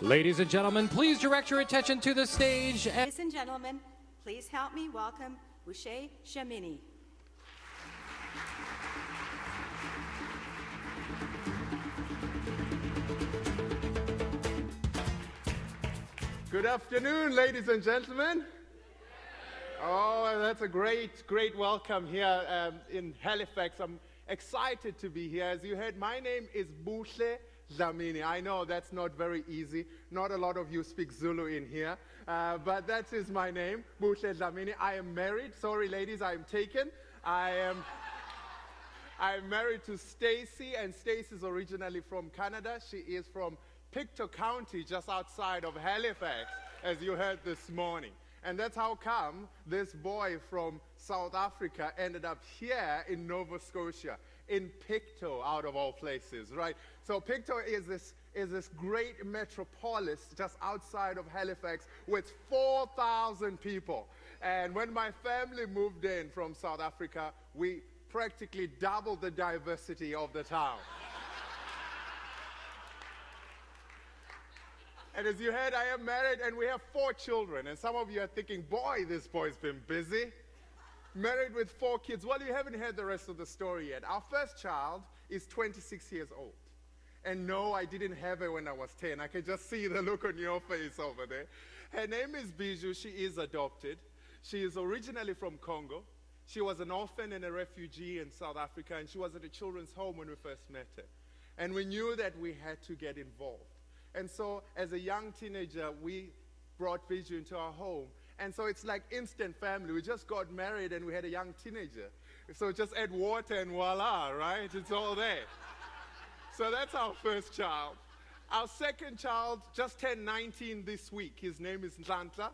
Ladies and gentlemen, please direct your attention to the stage. Ladies and gentlemen, please help me welcome Buhle Dlamini. Good afternoon, ladies and gentlemen. Oh, that's a great welcome here in Halifax. I'm excited to be here. As you heard, my name is Buhle Dlamini. I know that's not very easy. Not a lot of you speak Zulu in here, but that is my name, Buhle Dlamini. I am married. Sorry, ladies, I am taken. I'm married to Stacy, and Stacy is originally from Canada. She is from Pictou County, just outside of Halifax, as you heard this morning. And that's how come this boy from South Africa ended up here in Nova Scotia, in Pictou, out of all places, right? So Pictou is this great metropolis just outside of Halifax with 4,000 people. And when my family moved in from South Africa, we practically doubled the diversity of the town. And as you heard, I am married and we have 4 children. And some of you are thinking, boy, this boy's been busy. Married with 4 kids. Well, you haven't heard the rest of the story yet. Our first child is 26 years old. And no, I didn't have her when I was 10. I can just see the look on your face over there. Her name is Bijou. She is adopted. She is originally from Congo. She was an orphan and a refugee in South Africa, and she was at a children's home when we first met her. And we knew that we had to get involved. And so, as a young teenager, we brought Bijou into our home. And so it's like instant family. We just got married and we had a young teenager. So just add water and voila, right? It's all there. So that's our first child. Our second child just turned 19 this week. His name is Nhlanhla.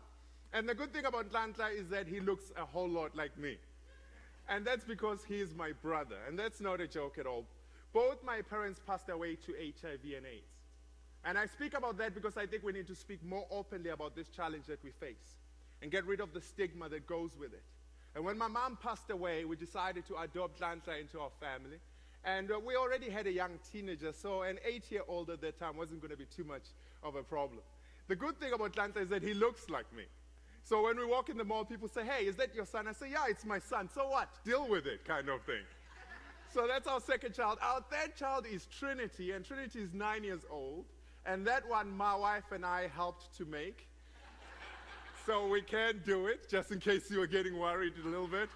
And the good thing about Nhlanhla is that he looks a whole lot like me. And that's because he is my brother. And that's not a joke at all. Both my parents passed away to HIV and AIDS. And I speak about that because I think we need to speak more openly about this challenge that we face and get rid of the stigma that goes with it. And when my mom passed away, we decided to adopt Nhlanhla into our family. And we already had a young teenager, so an 8-year-old at that time wasn't going to be too much of a problem. The good thing about Nhlanhla is that he looks like me. So when we walk in the mall, people say, hey, is that your son? I say, yeah, it's my son. So what? Deal with it, kind of thing. So that's our second child. Our third child is Trinity, and Trinity is 9 years old. And that one, my wife and I helped to make. So we can do it, just in case you were getting worried a little bit.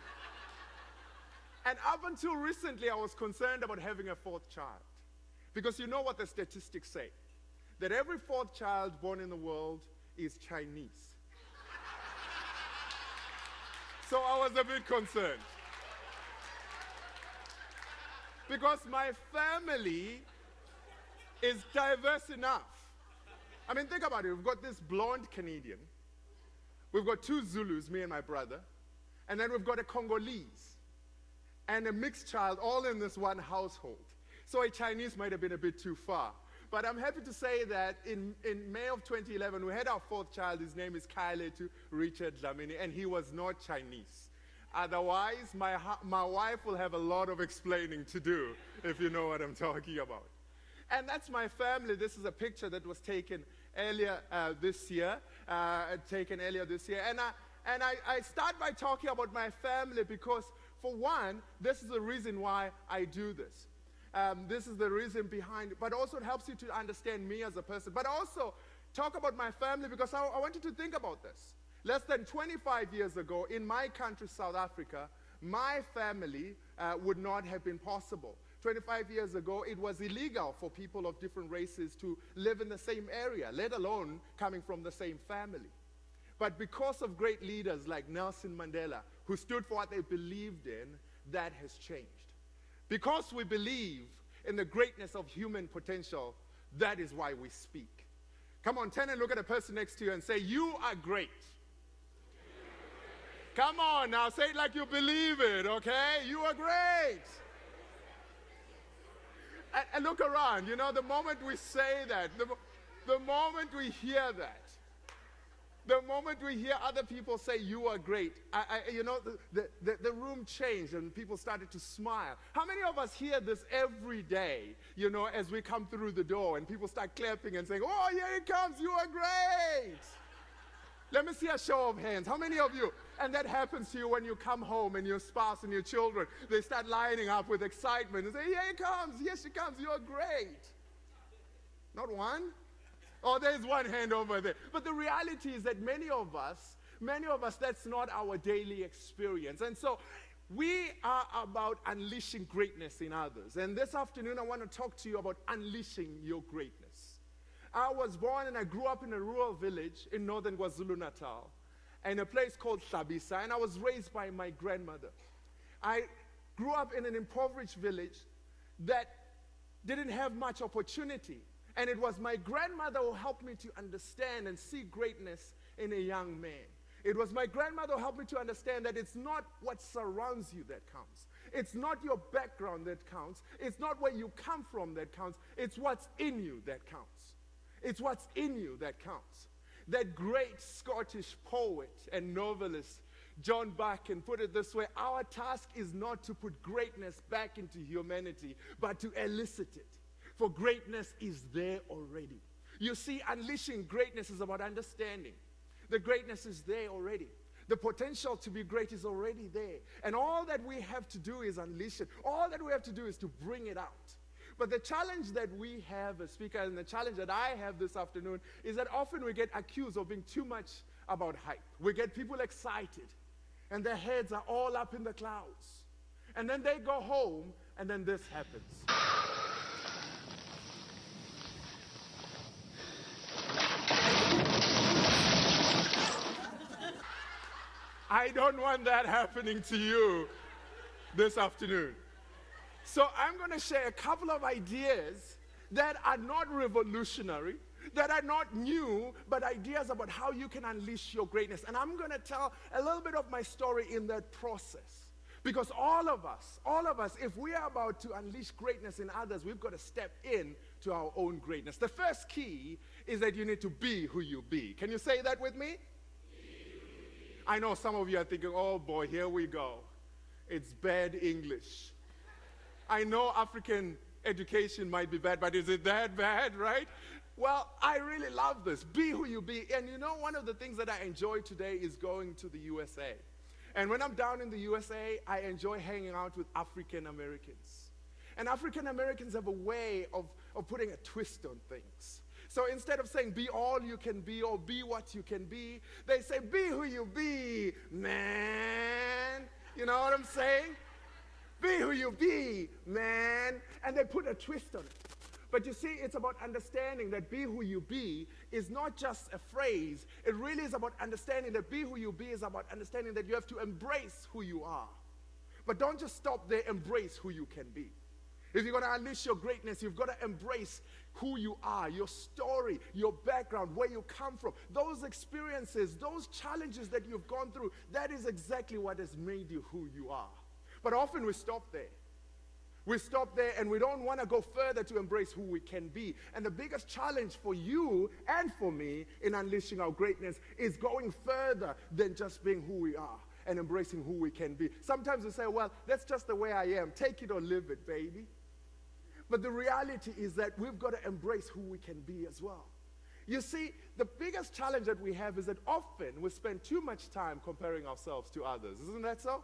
And up until recently, I was concerned about having a 4th child. Because you know what the statistics say. That every 4th child born in the world is Chinese. So I was a bit concerned. Because my family is diverse enough. I mean, think about it. We've got this blonde Canadian. We've got 2 Zulus, me and my brother. And then we've got a Congolese and a mixed child all in this one household. So a Chinese might have been a bit too far. But I'm happy to say that in May of 2011, we had our 4th child. His name is Kailetu Richard Dlamini, and he was not Chinese. Otherwise, my wife will have a lot of explaining to do, if you know what I'm talking about. And that's my family. This is a picture that was taken earlier this year. And I start by talking about my family because, for one, this is the reason why I do this. This is the reason behind it. But also it helps you to understand me as a person. But also talk about my family because I want you to think about this. Less than 25 years ago, in my country, South Africa, my family would not have been possible. 25 years ago, it was illegal for people of different races to live in the same area, let alone coming from the same family. But because of great leaders like Nelson Mandela, who stood for what they believed in, that has changed. Because we believe in the greatness of human potential, that is why we speak. Come on, turn and look at the person next to you and say, you are great. Come on now, say it like you believe it, okay? You are great. And look around, you know, the moment we say that, the moment we hear that, The moment we hear other people say, you are great, the room changed and people started to smile. How many of us hear this every day, as we come through the door and people start clapping and saying, oh, here he comes, you are great. Let me see a show of hands. How many of you? And that happens to you when you come home and your spouse and your children, they start lining up with excitement and say, here he comes, here she comes, you are great. Not one? Oh, there's one hand over there. But the reality is that many of us, that's not our daily experience. And so we are about unleashing greatness in others. And this afternoon, I want to talk to you about unleashing your greatness. I was born and I grew up in a rural village in northern KwaZulu-Natal, in a place called Hlabisa, and I was raised by my grandmother. I grew up in an impoverished village that didn't have much opportunity. And it was my grandmother who helped me to understand and see greatness in a young man. It was my grandmother who helped me to understand that it's not what surrounds you that counts. It's not your background that counts. It's not where you come from that counts. It's what's in you that counts. It's what's in you that counts. That great Scottish poet and novelist, John Buchan, put it this way: our task is not to put greatness back into humanity, but to elicit it. For greatness is there already. You see, unleashing greatness is about understanding. The greatness is there already. The potential to be great is already there. And all that we have to do is unleash it. All that we have to do is to bring it out. But the challenge that we have as speakers, and the challenge that I have this afternoon, is that often we get accused of being too much about hype. We get people excited, and their heads are all up in the clouds. And then they go home, and then this happens. I don't want that happening to you this afternoon. So I'm going to share a couple of ideas that are not revolutionary, that are not new, but ideas about how you can unleash your greatness. And I'm going to tell a little bit of my story in that process. Because all of us, if we are about to unleash greatness in others, we've got to step in to our own greatness. The first key is that you need to be who you be. Can you say that with me? I know some of you are thinking, oh boy, here we go. It's bad English. I know African education might be bad, but is it that bad, right? Well, I really love this. Be who you be. And you know, one of the things that I enjoy today is going to the USA. And when I'm down in the USA, I enjoy hanging out with African Americans. And African Americans have a way of putting a twist on things. So instead of saying, be all you can be or be what you can be, they say, be who you be, man. You know what I'm saying? Be who you be, man. And they put a twist on it. But you see, it's about understanding that be who you be is not just a phrase. It really is about understanding that be who you be is about understanding that you have to embrace who you are. But don't just stop there, embrace who you can be. If you're going to unleash your greatness, you've got to embrace who you are, your story, your background, where you come from, those experiences, those challenges that you've gone through. That is exactly what has made you who you are. But often we stop there. We stop there and we don't want to go further to embrace who we can be. And the biggest challenge for you and for me in unleashing our greatness is going further than just being who we are and embracing who we can be. Sometimes we say, well, that's just the way I am. Take it or live it, baby. But the reality is that we've got to embrace who we can be as well. You see, the biggest challenge that we have is that often we spend too much time comparing ourselves to others. Isn't that so?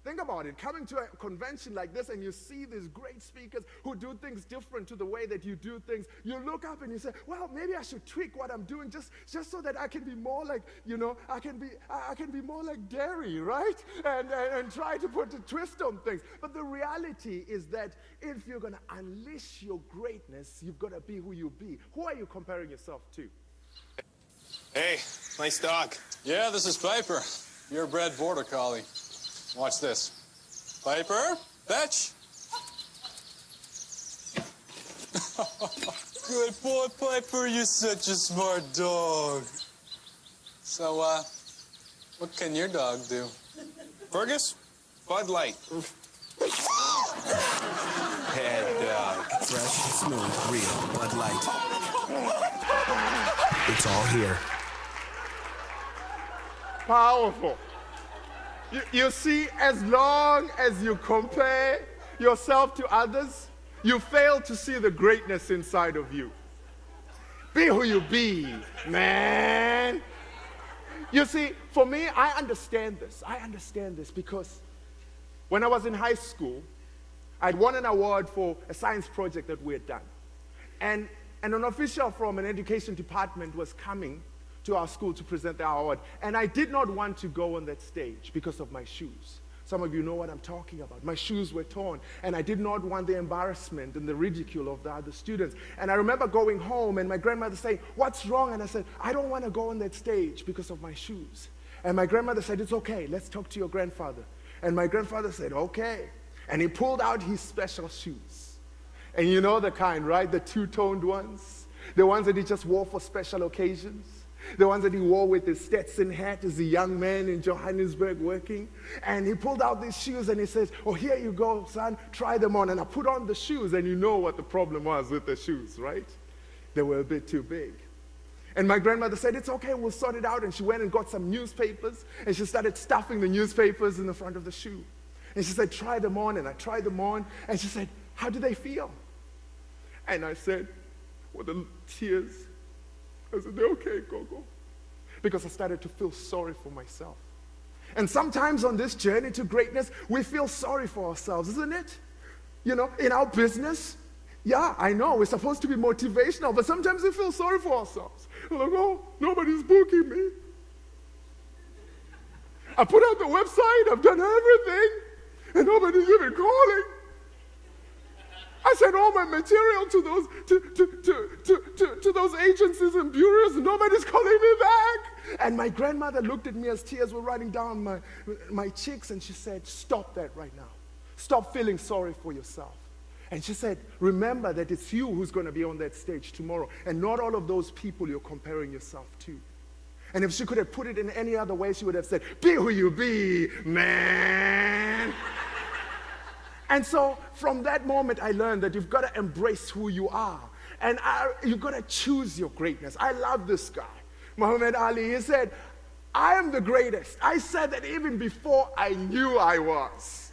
Think about it. Coming to a convention like this and you see these great speakers who do things different to the way that you do things, you look up and you say, well, maybe I should tweak what I'm doing just so that I can be more like, I can be more like Derry, right? And try to put a twist on things. But the reality is that if you're going to unleash your greatness, you've got to be who you be. Who are you comparing yourself to? Hey, nice dog. Yeah, this is Piper, purebred border collie. Watch this. Piper, fetch. Good boy, Piper. You're such a smart dog. So, what can your dog do? Fergus, Bud Light. Head dog. Fresh, smooth, real Bud Light. It's all here. Powerful. You see, as long as you compare yourself to others, you fail to see the greatness inside of you. Be who you be, man. You see, for me, I understand this. I understand this because when I was in high school, I'd won an award for a science project that we had done. And an official from an education department was coming to our school to present the award. And I did not want to go on that stage because of my shoes. Some of you know what I'm talking about. My shoes were torn, and I did not want the embarrassment and the ridicule of the other students. And I remember going home and my grandmother saying, "What's wrong?" And I said, "I don't want to go on that stage because of my shoes." And my grandmother said, "It's okay, let's talk to your grandfather." And my grandfather said, "Okay." And he pulled out his special shoes. And you know the kind, right? The two-toned ones. The ones that he just wore for special occasions. The ones that he wore with his Stetson hat as a young man in Johannesburg working. And he pulled out these shoes and he says, "Oh, here you go, son, try them on." And I put on the shoes, and you know what the problem was with the shoes, right? They were a bit too big. And my grandmother said, "It's okay, we'll sort it out." And she went and got some newspapers, and she started stuffing the newspapers in the front of the shoe. And she said, "Try them on." And I tried them on, and she said, "How do they feel?" And I said, with the tears, I said, "They're okay, Gogo." Because I started to feel sorry for myself. And sometimes on this journey to greatness, we feel sorry for ourselves, isn't it? You know, in our business, yeah, I know, we're supposed to be motivational, but sometimes we feel sorry for ourselves. We're like, "Oh, nobody's booking me. I put out the website, I've done everything, and nobody's even calling. I sent all my material to those agencies and bureaus, and nobody's calling me back." And my grandmother looked at me as tears were running down my cheeks, and she said, "Stop that right now. Stop feeling sorry for yourself." And she said, "Remember that it's you who's going to be on that stage tomorrow, and not all of those people you're comparing yourself to." And if she could have put it in any other way, she would have said, "Be who you be, man." And so from that moment, I learned that you've got to embrace who you are. And you've got to choose your greatness. I love this guy, Muhammad Ali. He said, "I am the greatest. I said that even before I knew I was."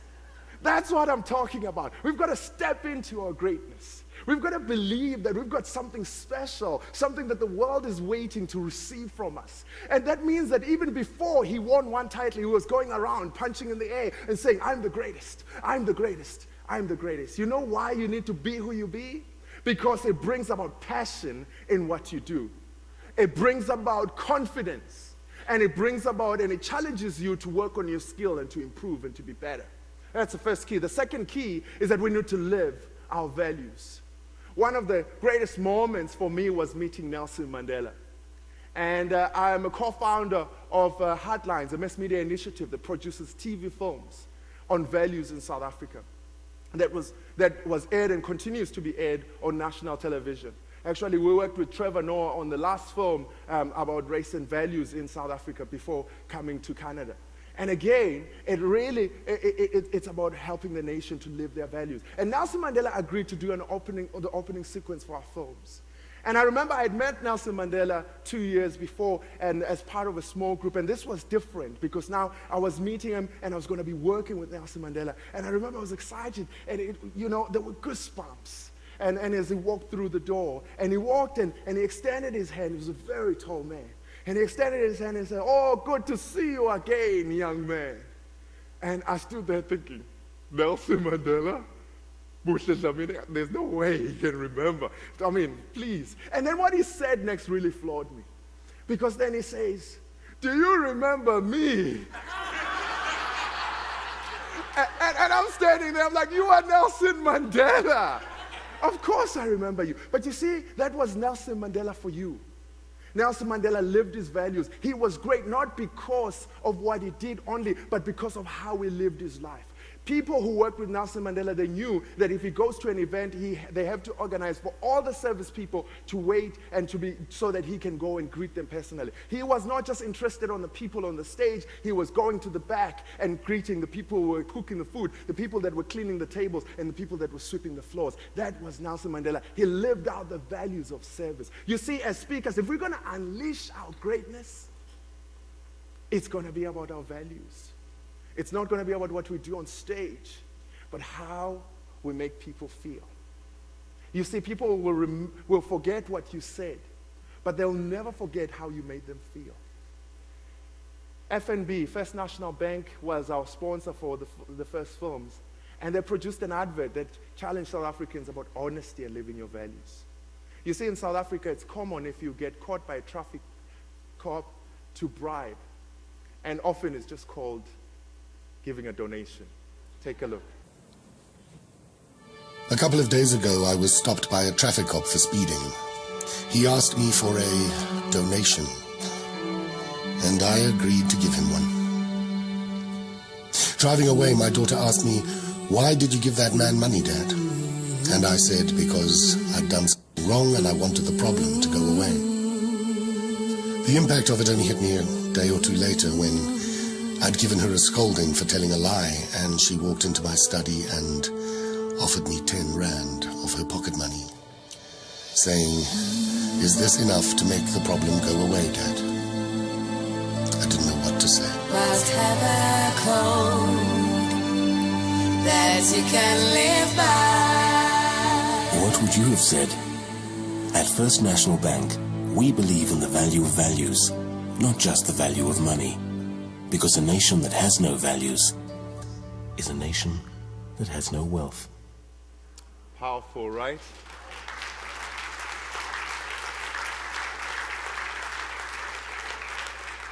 That's what I'm talking about. We've got to step into our greatness. We've got to believe that we've got something special, something that the world is waiting to receive from us. And that means that even before he won one title, he was going around punching in the air and saying, "I'm the greatest, I'm the greatest, I'm the greatest." You know why you need to be who you be? Because it brings about passion in what you do. It brings about confidence. And it brings about, and it challenges you to work on your skill and to improve and to be better. That's the first key. The second key is that we need to live our values. One of the greatest moments for me was meeting Nelson Mandela. And I am a co-founder of Heartlines, a mass media initiative that produces TV films on values in South Africa. That was aired and continues to be aired on national television. Actually, we worked with Trevor Noah on the last film about race and values in South Africa before coming to Canada. And again, it's about helping the nation to live their values. And Nelson Mandela agreed to do the opening sequence for our films. And I remember I had met Nelson Mandela 2 years before, and as part of a small group, and this was different because now I was meeting him and I was going to be working with Nelson Mandela. And I remember I was excited, and there were goosebumps. And as he walked through the door, and he walked in, and he extended his hand. He was a very tall man. And he extended his hand and said, "Oh, good to see you again, young man." And I stood there thinking, Nelson Mandela? Buhle, Dlamini, there's no way he can remember. I mean, please. And then what he said next really floored me. Because then he says, "Do you remember me?" and I'm standing there, I'm like, "You are Nelson Mandela." Of course I remember you. But you see, that was Nelson Mandela for you. Nelson Mandela lived his values. He was great not because of what he did only, but because of how he lived his life. People who worked with Nelson Mandela, they knew that if he goes to an event, they have to organize for all the service people to wait and so that he can go and greet them personally. He was not just interested on the people on the stage. He was going to the back and greeting the people who were cooking the food, the people that were cleaning the tables, and the people that were sweeping the floors. That was Nelson Mandela. He lived out the values of service. You see, as speakers, if we're going to unleash our greatness, It's going to be about our values. It's not going to be about what we do on stage, but how we make people feel. You see, people will forget what you said, but they'll never forget how you made them feel. FNB, First National Bank, was our sponsor for the first films, and they produced an advert that challenged South Africans about honesty and living your values. You see, in South Africa, it's common if you get caught by a traffic cop to bribe, and often it's just called giving a donation. Take a look. A couple of days ago, I was stopped by a traffic cop for speeding. He asked me for a donation, and I agreed to give him one. Driving away, my daughter asked me, "Why did you give that man money, Dad?" And I said, because I'd done something wrong and I wanted the problem to go away. The impact of it only hit me a day or two later when I'd given her a scolding for telling a lie, and she walked into my study and offered me 10 rand of her pocket money, saying, "Is this enough to make the problem go away, Dad?" I didn't know what to say. Must have a code that you can live by. What would you have said? At First National Bank, we believe in the value of values, not just the value of money. Because a nation that has no values is a nation that has no wealth. Powerful, right?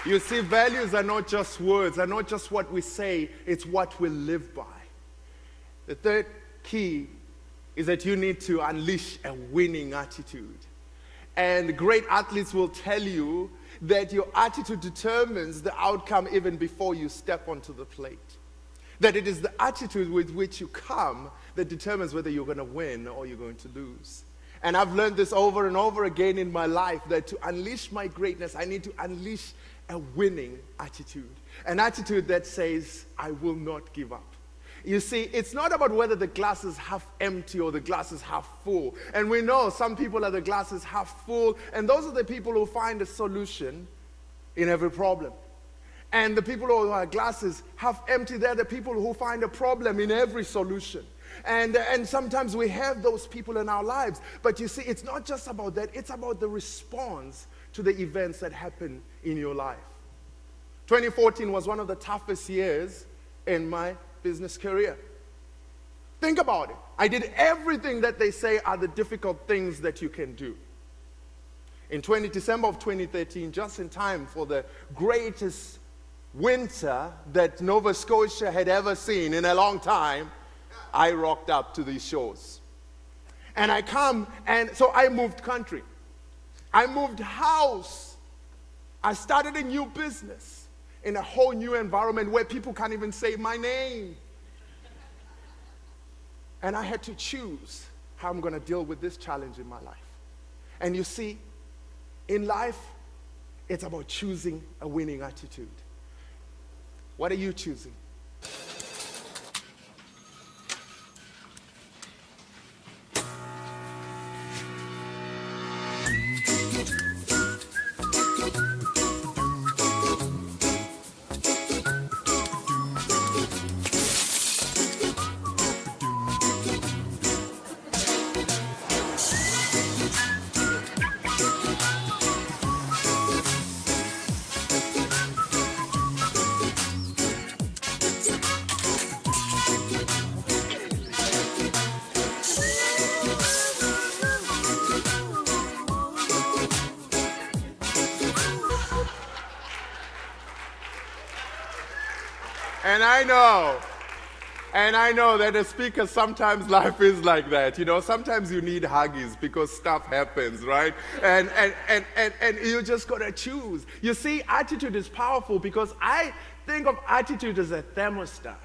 You see, values are not just words, are not just what we say, it's what we live by. The third key is that you need to unleash a winning attitude. And great athletes will tell you that your attitude determines the outcome even before you step onto the plate. That it is the attitude with which you come that determines whether you're going to win or you're going to lose. And I've learned this over and over again in my life, that to unleash my greatness, I need to unleash a winning attitude. An attitude that says, I will not give up. You see, it's not about whether the glass is half empty or the glass is half full. And we know some people are the glass is half full, and those are the people who find a solution in every problem. And the people who are glasses half empty, they're the people who find a problem in every solution. And sometimes we have those people in our lives. But you see, it's not just about that. It's about the response to the events that happen in your life. 2014 was one of the toughest years in my business career. Think about it. I did everything that they say are the difficult things that you can do. In December of 2013, just in time for the greatest winter that Nova Scotia had ever seen in a long time, I rocked up to these shores. And I come, and so I moved country. I moved house. I started a new business in a whole new environment where people can't even say my name. And I had to choose how I'm going to deal with this challenge in my life. And you see, in life, it's about choosing a winning attitude. What are you choosing? And I know that as speakers, sometimes life is like that. You know, sometimes you need huggies because stuff happens, right? And you just got to choose. You see, attitude is powerful because I think of attitude as a thermostat.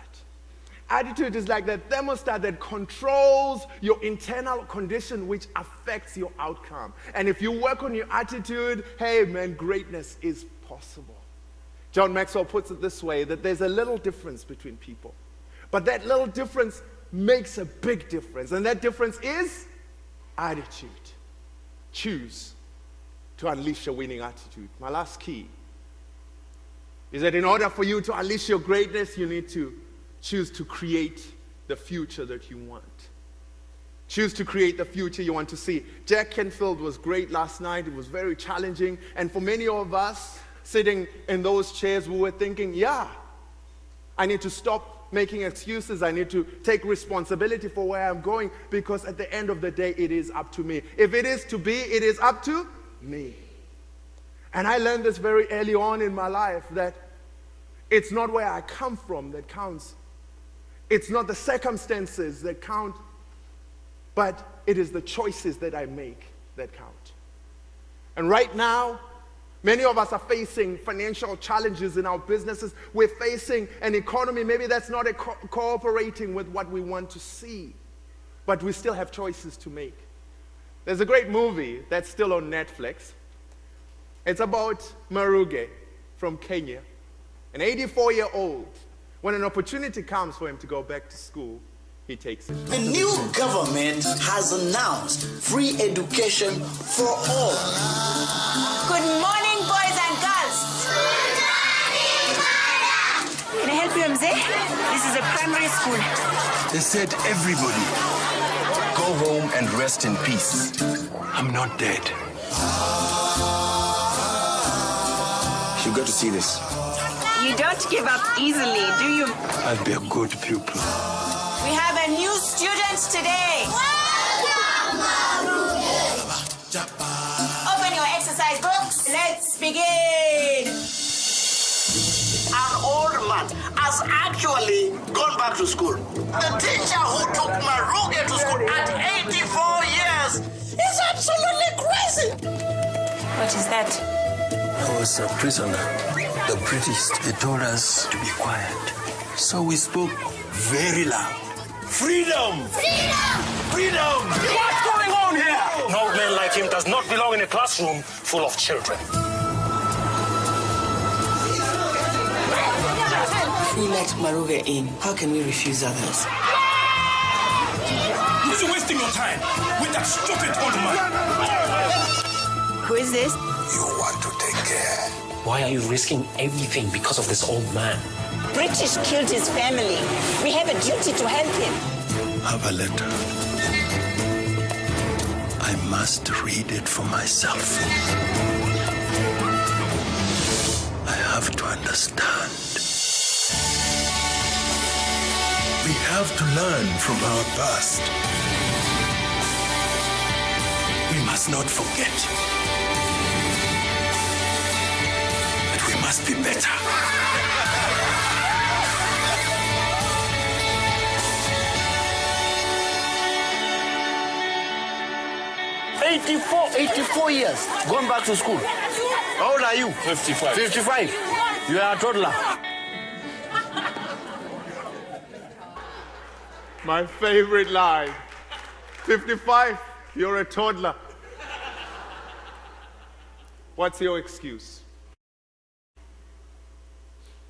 Attitude is like that thermostat that controls your internal condition, which affects your outcome. And if you work on your attitude, hey, man, greatness is possible. John Maxwell puts it this way, that there's a little difference between people. But that little difference makes a big difference. And that difference is attitude. Choose to unleash a winning attitude. My last key is that in order for you to unleash your greatness, you need to choose to create the future that you want. Choose to create the future you want to see. Jack Canfield was great last night. It was very challenging. And for many of us sitting in those chairs, we were thinking, yeah, I need to stop making excuses. I need to take responsibility for where I'm going, because at the end of the day, it is up to me. If it is to be, it is up to me. And I learned this very early on in my life, that it's not where I come from that counts. It's not the circumstances that count, but it is the choices that I make that count. And right now, many of us are facing financial challenges in our businesses. We're facing an economy maybe that's not cooperating with what we want to see, but we still have choices to make. There's a great movie that's still on Netflix. It's about Maruge from Kenya, an 84-year-old. When an opportunity comes for him to go back to school, he takes it. The new government has announced free education for all. Good morning, boys and girls. Can I help you, Mzee? This is a primary school. They said everybody go home and rest in peace. I'm not dead. You got to see this. You don't give up easily, do you? I'll be a good pupil. We have a new student today. Open your exercise books. Let's begin. An old man has actually gone back to school. The teacher who took Maruge to school at 84 years is absolutely crazy. What is that? I was a prisoner. The British, they told us to be quiet. So we spoke very loud. Freedom! Freedom! Freedom! What's going on here? An old man like him does not belong in a classroom full of children. If we let Maruge in, how can we refuse others? You're wasting your time with that stupid old man. Who is this? You want to take care. Why are you risking everything because of this old man? British killed his family. We have a duty to help him. Have a letter. I must read it for myself. I have to understand. We have to learn from our past. We must not forget that we must be better. 84 years, going back to school. How old are you? 55. 55. You are a toddler. My favorite line. 55, you're a toddler. What's your excuse?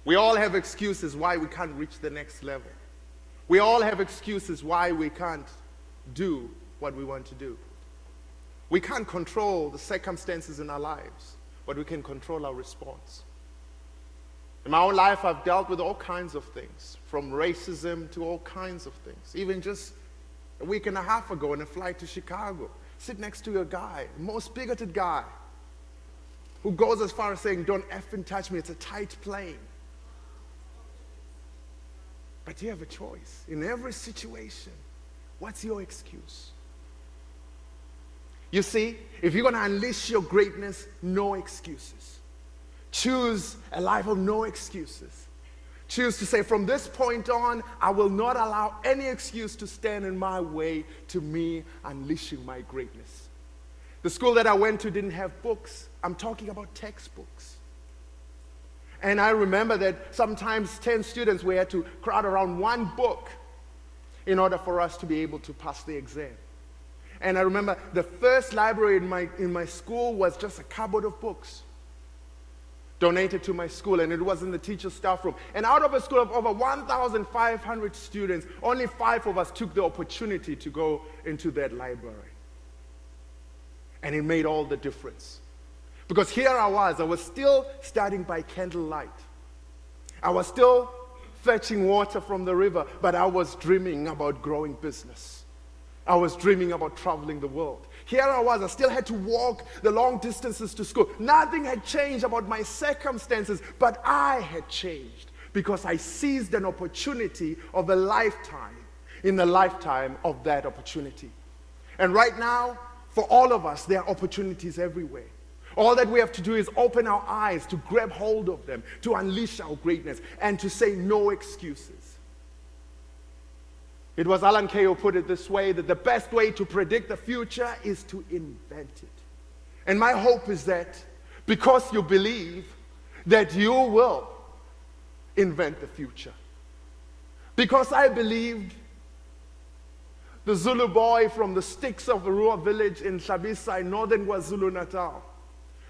We all have excuses why we can't reach the next level. We all have excuses why we can't do what we want to do. We can't control the circumstances in our lives, but we can control our response. In my own life, I've dealt with all kinds of things, from racism to all kinds of things. Even just a week and a half ago on a flight to Chicago, sit next to a guy, the most bigoted guy, who goes as far as saying, "Don't effing touch me, it's a tight plane." But you have a choice. In every situation, what's your excuse? You see, if you're going to unleash your greatness, no excuses. Choose a life of no excuses. Choose to say, from this point on, I will not allow any excuse to stand in my way to me unleashing my greatness. The school that I went to didn't have books. I'm talking about textbooks. And I remember that sometimes 10 students, we had to crowd around one book in order for us to be able to pass the exam. And I remember the first library in my school was just a cupboard of books donated to my school, and it was in the teacher's staff room. And out of a school of over 1,500 students, only 5 of us took the opportunity to go into that library. And it made all the difference. Because here I was still studying by candlelight. I was still fetching water from the river, but I was dreaming about growing business. I was dreaming about traveling the world. Here I was, I still had to walk the long distances to school. Nothing had changed about my circumstances, but I had changed because I seized an opportunity of a lifetime in the lifetime of that opportunity. And right now, for all of us, there are opportunities everywhere. All that we have to do is open our eyes to grab hold of them, to unleash our greatness, and to say no excuses. It was Alan Kay who put it this way, that the best way to predict the future is to invent it. And my hope is that because you believe, that you will invent the future. Because I believed, the Zulu boy from the sticks of Arua village in Hlabisa in northern KwaZulu-Natal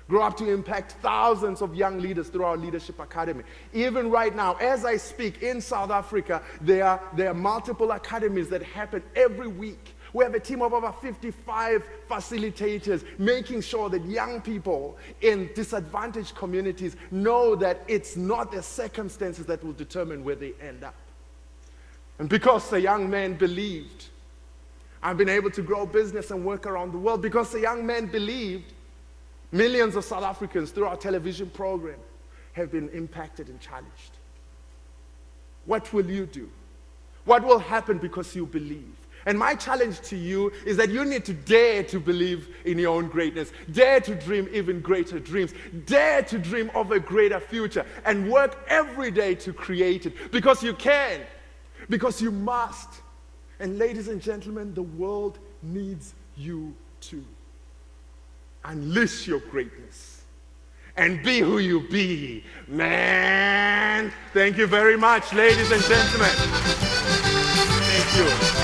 grew up to impact thousands of young leaders through our Leadership Academy. Even right now, as I speak, in South Africa, there are multiple academies that happen every week. We have a team of over 55 facilitators making sure that young people in disadvantaged communities know that it's not their circumstances that will determine where they end up. And because the young man believed, I've been able to grow business and work around the world. Because the young man believed, millions of South Africans through our television program have been impacted and challenged. What will you do? What will happen because you believe? And my challenge to you is that you need to dare to believe in your own greatness. Dare to dream even greater dreams. Dare to dream of a greater future and work every day to create it. Because you can. Because you must. And ladies and gentlemen, the world needs you too. Unleash your greatness and be who you be, man. Thank you very much, ladies and gentlemen. Thank you.